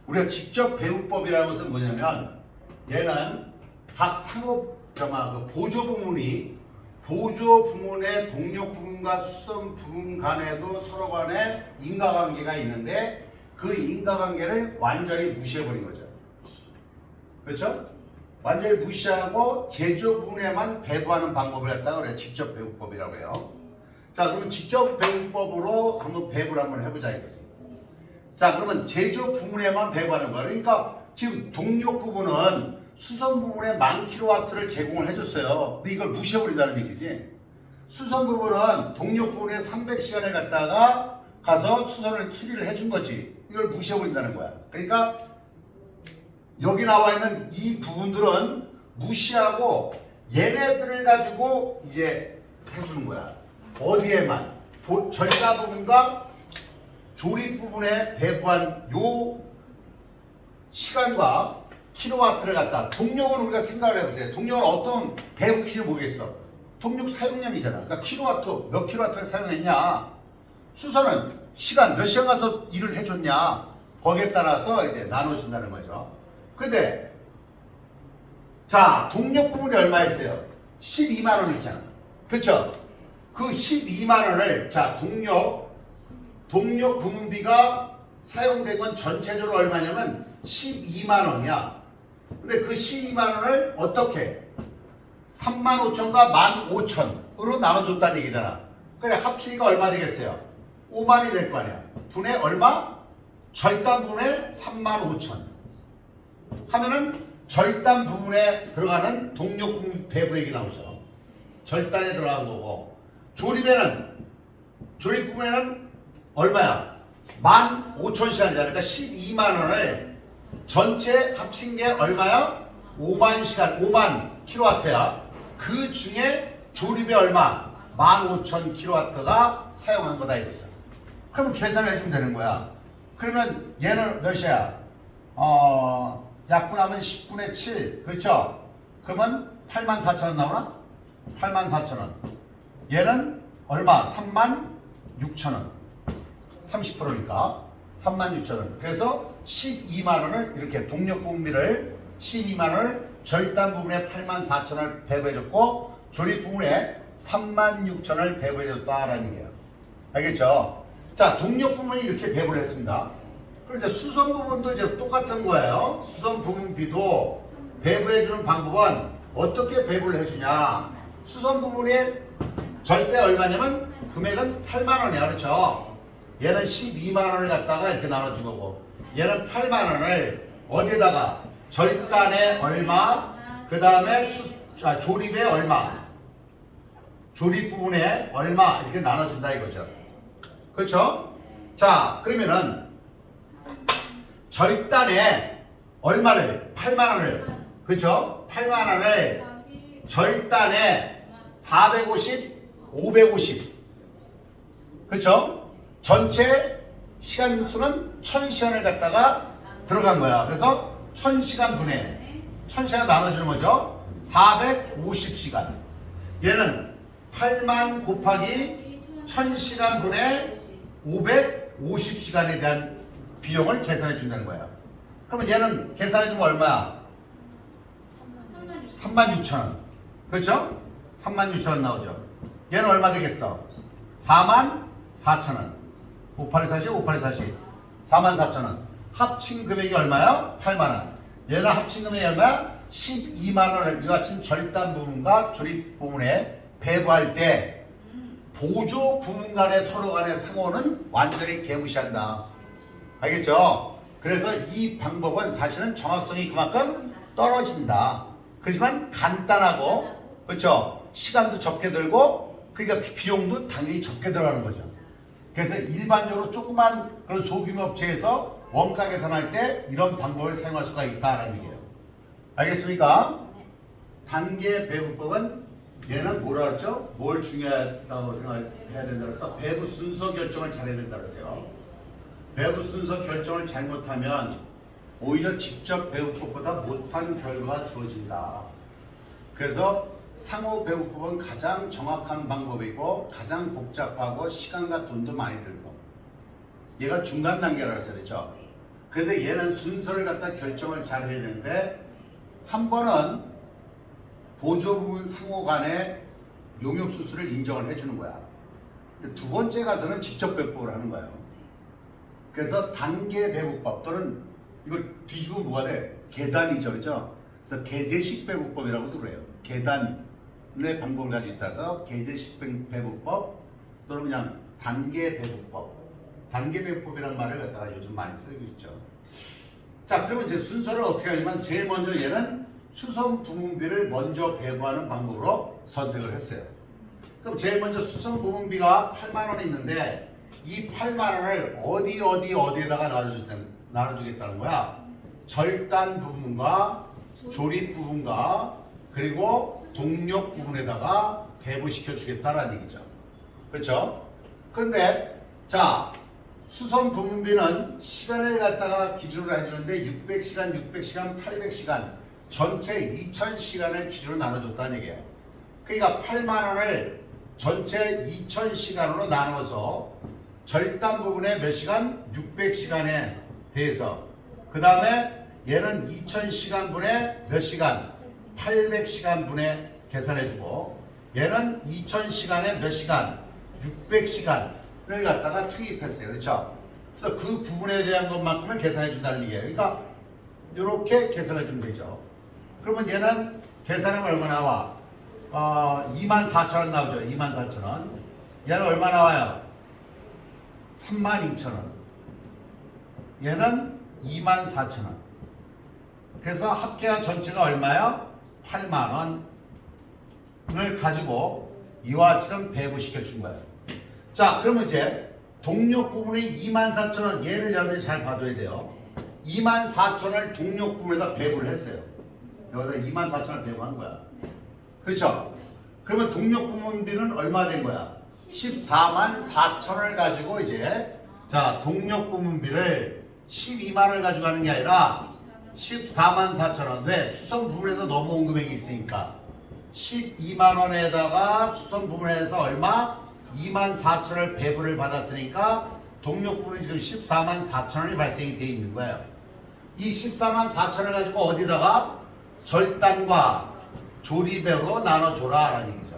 우리가 직접 배우법이라는 것은 뭐냐면 얘는 각 상호점화 그 보조 부문의 동력 부문과 수선 부문 간에도 서로 간에 인과관계가 있는데 그 인과관계를 완전히 무시해버린 거죠. 그렇죠? 완전히 무시하고 제조 부문에만 배부하는 방법을 갖다가 우리가 직접 배우법이라고 해요. 자, 그러면 직접 배우법으로 한번 배부를 한번 해보자 이거지. 자, 그러면 제조 부문에만 배부하는 거야. 그러니까 지금 동력 부분은 수선 부분에 10,000kW를 제공을 해줬어요. 근데 이걸 무시해버린다는 얘기지. 수선 부분은 동력 부분에 300시간을 갖다가 가서 수선을 수리를 해준 거지. 이걸 무시해버린다는 거야. 그러니까 여기 나와 있는 이 부분들은 무시하고 얘네들을 가지고 이제 해주는 거야. 어디에만? 절사 부분과 조립 부분에 배부한 요 시간과 킬로와트를 갖다 동력을 우리가 생각을 해보세요. 동력은 어떤 배우기를 보겠어. 동력 사용량이잖아. 그러니까 킬로와트 몇 킬로와트를 사용했냐. 수선은 시간 몇 시간 가서 일을 해줬냐. 거기에 따라서 이제 나눠준다는 거죠. 근데 자 동력 부분이 얼마였어요? 12만 원 있잖아. 그렇죠? 그 12만 원을 자 동력 부문비가 사용된 건 전체적으로 얼마냐면 12만 원이야. 근데 그 12만 원을 어떻게 35,000과 15,000으로 나눠줬다는 얘기잖아. 그래 합치기가 얼마 되겠어요? 5만이 될 거 아니야. 분의 얼마? 절단 부분에 35,000 하면은 절단 부분에 들어가는 동력 부문 배부 얘기 나오죠. 절단에 들어간 거고 조립 부분에는 얼마야? 15,000시간이잖아. 그러니까 12만 원을 전체 합친 게 얼마야? 5만 시간, 5만 킬로와트야. 그 중에 조립에 얼마? 15,000킬로와트가 사용한 거다 이거죠. 그러면 계산을 해주면 되는 거야. 그러면 얘는 몇이야? 약분하면 10분의 7. 그렇죠? 그러면 84,000원 나오나? 84,000원. 얘는 얼마? 36,000원. 30%니까 36,000원. 그래서 12만 원을 이렇게 동력 부분비를 12만 원을 절단 부분에 84,000원을 배부해줬고 조립 부분에 36,000원을 배부해줬다라는 얘기예요. 알겠죠? 자, 동력 부분이 이렇게 배부를 했습니다. 그럼 이제 수선 부분도 이제 똑같은 거예요. 수선 부분비도 배부해주는 방법은 어떻게 배부를 해주냐? 수선 부분이 절대 얼마냐면 금액은 8만 원이야. 그렇죠? 얘는 12만 원을 갖다가 이렇게 나눠준 거고 얘는 8만 원을 어디에다가 절단에 얼마 그 다음에 조립에 얼마 조립 부분에 얼마 이렇게 나눠준다 이거죠. 그렇죠? 자 그러면은 절단에 얼마를 8만 원을 그렇죠? 8만 원을 절단에 450 550 그렇죠? 전체 시간 수는 1000시간을 갖다가 들어간 거야. 그래서 1000시간 분의 1000시간 나눠주는 거죠. 450시간. 얘는 8만 곱하기 1000시간 분의 550시간에 대한 비용을 계산해 준다는 거야. 그러면 얘는 계산해 주면 얼마야? 36,000원. 그렇죠? 36,000원 나오죠. 얘는 얼마 되겠어? 44,000원. 5840, 5840. 44,000원. 합친 금액이 얼마야? 8만원. 얘는 합친 금액이 얼마야? 12만원을 이와 같은 절단 부분과 조립 부분에 배부할 때 보조 부분 간의 서로 간의 상호는 완전히 개무시한다. 알겠죠? 그래서 이 방법은 사실은 정확성이 그만큼 떨어진다. 그렇지만 간단하고 그렇죠? 시간도 적게 들고 그러니까 비용도 당연히 적게 들어가는 거죠. 그래서 일반적으로 조그만 그런 소규모 업체에서 원가 계산할 때 이런 방법을 사용할 수가 있다는 얘기예요. 알겠습니까? 단계 배부법은 얘는 뭐라 그랬죠? 뭘 중요하다고 생각해야 된다고 해서 배부 순서 결정을 잘해야 된다고 했어요. 배부 순서 결정을 잘못하면 오히려 직접 배부법보다 못한 결과가 주어진다. 그래서 상호 배부법은 가장 정확한 방법이고 가장 복잡하고 시간과 돈도 많이 들고 얘가 중간 단계라고 했어요. 그렇죠? 근데 얘는 순서를 갖다 결정을 잘 해야 되는데 한 번은 보조부분 상호 간의 용역수수를 인정을 해주는 거야. 근데 두 번째 가서는 직접 배법을 하는 거예요. 그래서 단계 배분법 또는 이걸 뒤집으면 뭐가 돼? 계단이죠, 그렇죠? 그래서 계제식 배분법이라고도 그래요. 계단의 방법을 가지고 있다서 계제식 배분법 또는 그냥 단계 배분법. 단계 배분법이라는 말을 갖다가 요즘 많이 쓰고 있죠. 자, 그러면 이제 순서를 어떻게 하냐면 제일 먼저 얘는 수선 부분비를 먼저 배분하는 방법으로 선택을 했어요. 그럼 제일 먼저 수선 부분비가 8만 원이 있는데 이 8만 원을 어디에다가 나눠주겠다는 거야. 절단 부분과 조립 부분과 그리고 동력 부분에다가 배분시켜 주겠다라는 얘기죠. 그렇죠? 근데 자, 수선 부분비는 시간을 갖다가 기준으로 해주는데 600시간, 600시간, 800시간 전체 2000시간을 기준으로 나눠줬다는 얘기예요. 그러니까 8만 원을 전체 2000시간으로 나눠서 절단 부분에 몇 시간? 600시간에 대해서 그 다음에 얘는 2000시간분에 몇 시간? 800시간분에 계산해주고 얘는 2000시간에 몇 시간? 600시간을 갖다가 투입했어요. 그렇죠? 그래서 그 부분에 대한 것만큼을 계산해준다는 얘기예요. 그러니까 이렇게 계산해주면 되죠. 그러면 얘는 계산하면 얼마 나와? 24,000원 나오죠. 24,000원. 얘는 얼마 나와요? 32,000원. 얘는 24,000원. 그래서 합계가 전체가 얼마요? 8만 원을 가지고 이와 같이는 배분시켜 준 거예요. 자, 그러면 이제 동력 부분의 24,000원 얘를 여러분이 잘 봐둬야 돼요. 24,000원을 동력 부분에다 배분을 했어요. 여기다 24,000원을 배분한 거야. 그렇죠? 그러면 동력 부분비는 얼마 된 거야? 144,000원을 가지고 이제 자, 동력 부분비를 12만원을 가지고 가는 게 아니라 144,000원. 왜? 수선 부분에서 넘어온 금액이 있으니까 12만원에다가 수선 부분에서 얼마? 24,000원을 배분을 받았으니까 동력 부분이 지금 144,000원이 발생이 되어 있는 거예요. 이 144,000원을 가지고 어디다가 절단과 조립으로 나눠줘라 라는 얘기죠.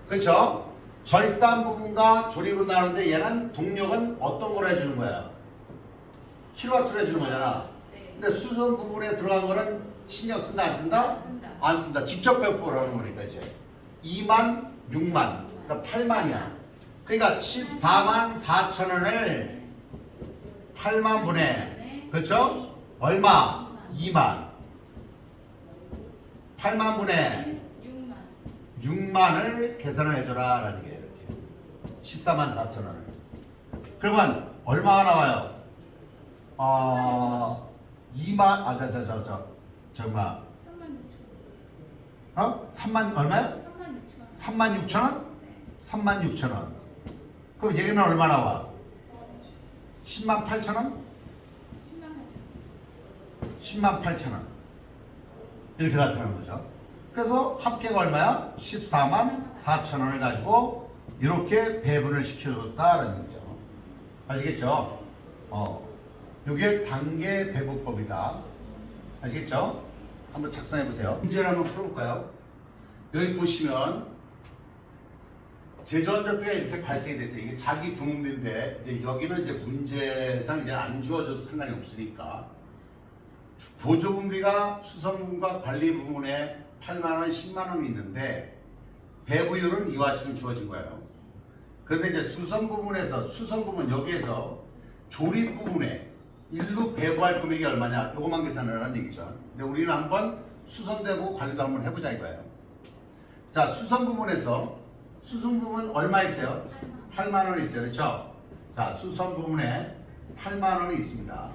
그렇죠? 절단 부분과 조립으로 나누는데 얘는 동력은 어떤 걸 해주는 거야? 킬로와트로 해주는 거잖아. 근데 수선 부분에 들어간 거는 신경 쓴다 안 쓴다? 안 쓴다. 직접 배분을 하는 거니까 이제 2만, 6만, 그러니까 8만이야. 그러니까 144,000원을 8만 분에 그렇죠? 얼마? 2만. 8만 분에 6만을 계산을 해줘라 라는 게 이렇게 144,000원을. 그러면 얼마가 나와요? 2만 정말 3만 얼마요? 36,000원? 36,000원. 그럼 얘기는 얼마 나와? 10만 8천원? 10만 8천원. 이렇게 나타나는 거죠. 그래서 합계가 얼마야? 14만 4천원을 가지고 이렇게 배분을 시켜줬다라는 거죠. 아시겠죠? 이게 단계 배분법이다. 아시겠죠? 한번 작성해 보세요. 문제를 한번 풀어볼까요? 여기 보시면 제조원자표가 이렇게 발생이 됐어요. 이게 자기 부문비인데 이제 여기는 이제 문제상 이제 안 주어져도 상관이 없으니까 보조분비가 수선부분과 관리 부분에 8만 원, 10만 원이 있는데 배부율은 이와 같이 주어진 거예요. 그런데 이제 수선 부분 여기에서 조립 부분에 일로 배부할 금액이 얼마냐? 요것만 계산을 하는 얘기죠. 근데 우리는 한번 수선되고 관리도 한번 해보자 이거예요. 자, 수선 부분 얼마 있어요? 8만 원이 있어요. 그렇죠? 자, 수선 부분에 8만 원이 있습니다.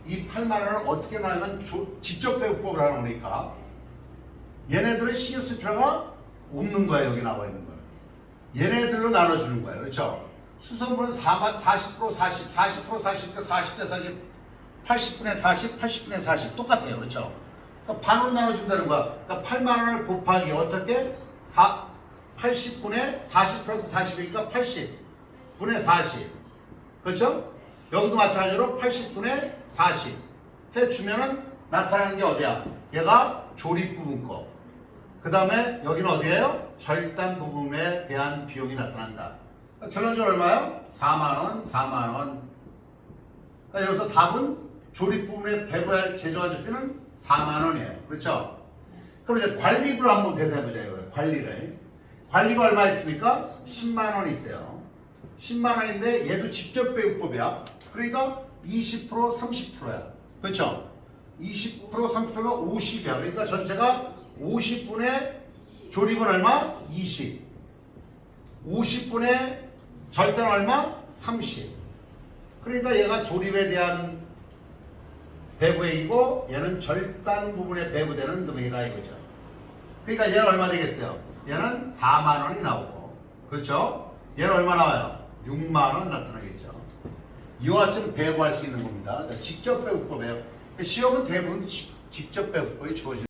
이 8만 원을 어떻게 나누면 직접 배분법을 하는 거니까 얘네들은 신경 쓸 필요가 없는 거예요. 여기 나와 있는 거예요. 얘네들로 나눠주는 거예요. 그렇죠? 수선부는 40%, 40, 40%, 40, 40대 40, 80분의 40, 80분의 40 똑같아요. 그렇죠? 그러니까 반으로 나눠준다는 거야. 그러니까 8만 원을 곱하기 어떻게? 80분의 40 플러스 40이니까 80분의 40. 그렇죠? 여기도 마찬가지로 80분의 40 해주면은 나타나는 게 어디야? 얘가 조립 부분 거. 그 다음에 여기는 어디예요? 절단 부분에 대한 비용이 나타난다. 결론적으로 얼마요? 4만원, 4만원. 그러니까 여기서 답은 조립 부분에 배부할 제조한 적비는 4만원이에요. 그렇죠? 그럼 이제 관리비를 한번 계산해보자. 이거예요. 관리를. 관리가 얼마 있습니까? 10만원 있어요. 10만원인데 얘도 직접 배우법이야. 그러니까 20% 30%야. 그렇죠? 20% 30%가 50이야. 그러니까 전체가 50분의 조립은 얼마? 20. 50분의 절단 얼마? 30. 그러니까 얘가 조립에 대한 배부액이고 얘는 절단 부분에 배부되는 금액이다 이거죠. 그러니까 얘는 얼마 되겠어요? 얘는 4만 원이 나오고, 그렇죠? 얘는 얼마 나와요? 6만 원 나타나겠죠. 이와 같이 배부할 수 있는 겁니다. 직접 배부법이에요. 시험은 대부분 직접 배부법이 주어집니다.